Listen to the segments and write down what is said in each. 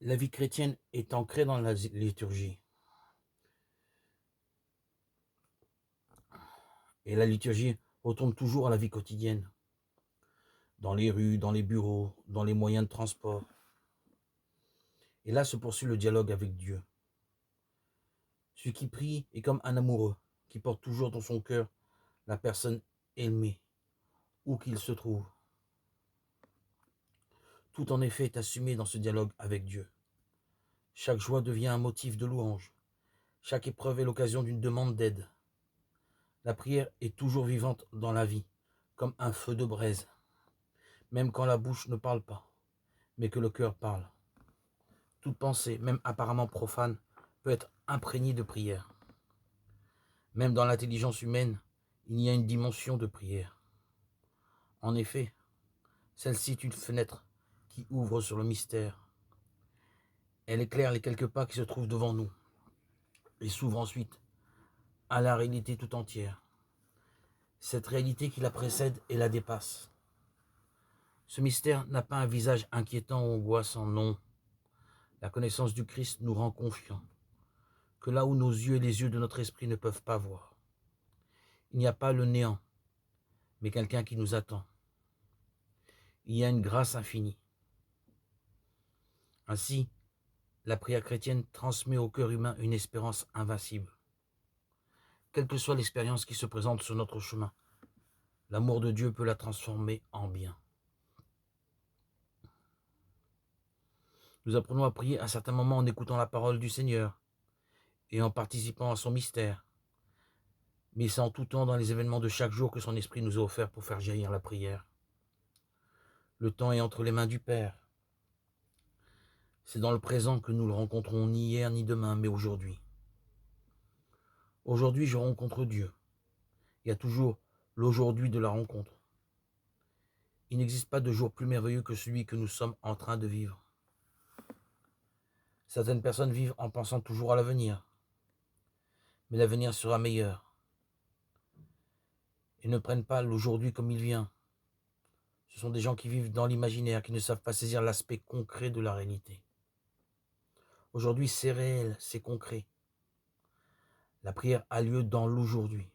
La vie chrétienne est ancrée dans la liturgie. Et la liturgie retourne toujours à la vie quotidienne, dans les rues, dans les bureaux, dans les moyens de transport. Et là se poursuit le dialogue avec Dieu. Celui qui prie est comme un amoureux qui porte toujours dans son cœur la personne aimée, où qu'il se trouve. Tout en effet est assumé dans ce dialogue avec Dieu. Chaque joie devient un motif de louange. Chaque épreuve est l'occasion d'une demande d'aide. La prière est toujours vivante dans la vie, comme un feu de braise, même quand la bouche ne parle pas, mais que le cœur parle. Toute pensée, même apparemment profane, peut être imprégnée de prière. Même dans l'intelligence humaine, il y a une dimension de prière. En effet, celle-ci est une fenêtre qui ouvre sur le mystère. Elle éclaire les quelques pas qui se trouvent devant nous et s'ouvre ensuite à la réalité tout entière. Cette réalité qui la précède et la dépasse. Ce mystère n'a pas un visage inquiétant ou angoissant, non. La connaissance du Christ nous rend confiants, que là où nos yeux et les yeux de notre esprit ne peuvent pas voir, il n'y a pas le néant, mais quelqu'un qui nous attend. Il y a une grâce infinie. Ainsi, la prière chrétienne transmet au cœur humain une espérance invincible. Quelle que soit l'expérience qui se présente sur notre chemin, l'amour de Dieu peut la transformer en bien. Nous apprenons à prier à certains moments en écoutant la parole du Seigneur et en participant à son mystère. Mais c'est en tout temps dans les événements de chaque jour que son esprit nous a offert pour faire jaillir la prière. Le temps est entre les mains du Père. C'est dans le présent que nous le rencontrons, ni hier ni demain, mais aujourd'hui. Aujourd'hui, je rencontre Dieu. Il y a toujours l'aujourd'hui de la rencontre. Il n'existe pas de jour plus merveilleux que celui que nous sommes en train de vivre. Certaines personnes vivent en pensant toujours à l'avenir, mais l'avenir sera meilleur. Ils ne prennent pas l'aujourd'hui comme il vient. Ce sont des gens qui vivent dans l'imaginaire, qui ne savent pas saisir l'aspect concret de la réalité. Aujourd'hui, c'est réel, c'est concret. La prière a lieu dans l'aujourd'hui.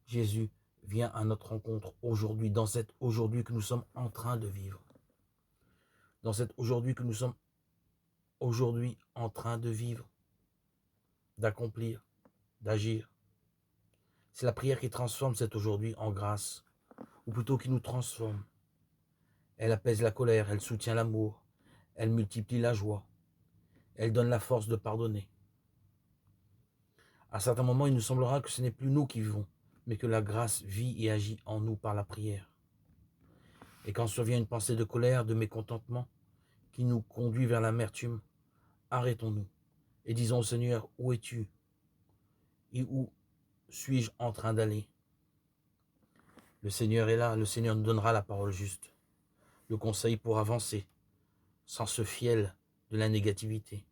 Jésus vient à notre rencontre aujourd'hui, dans cet aujourd'hui que nous sommes en train de vivre. Dans cet aujourd'hui que nous sommes aujourd'hui en train de vivre, d'accomplir, d'agir. C'est la prière qui transforme cet aujourd'hui en grâce, ou plutôt qui nous transforme. Elle apaise la colère, elle soutient l'amour, elle multiplie la joie, elle donne la force de pardonner. À certains moments, il nous semblera que ce n'est plus nous qui vivons, mais que la grâce vit et agit en nous par la prière. Et quand survient une pensée de colère, de mécontentement, qui nous conduit vers l'amertume, arrêtons-nous et disons au Seigneur, où es-tu? Et où suis-je en train d'aller? Le Seigneur est là, le Seigneur nous donnera la parole juste, le conseil pour avancer, sans se fier de la négativité.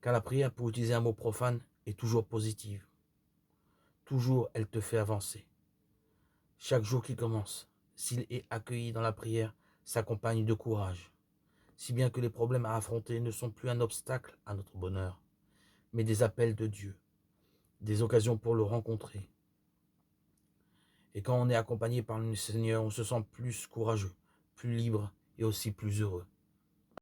Car la prière, pour utiliser un mot profane, est toujours positive. Toujours, elle te fait avancer. Chaque jour qui commence, s'il est accueilli dans la prière, s'accompagne de courage. Si bien que les problèmes à affronter ne sont plus un obstacle à notre bonheur, mais des appels de Dieu, des occasions pour le rencontrer. Et quand on est accompagné par le Seigneur, on se sent plus courageux, plus libre et aussi plus heureux.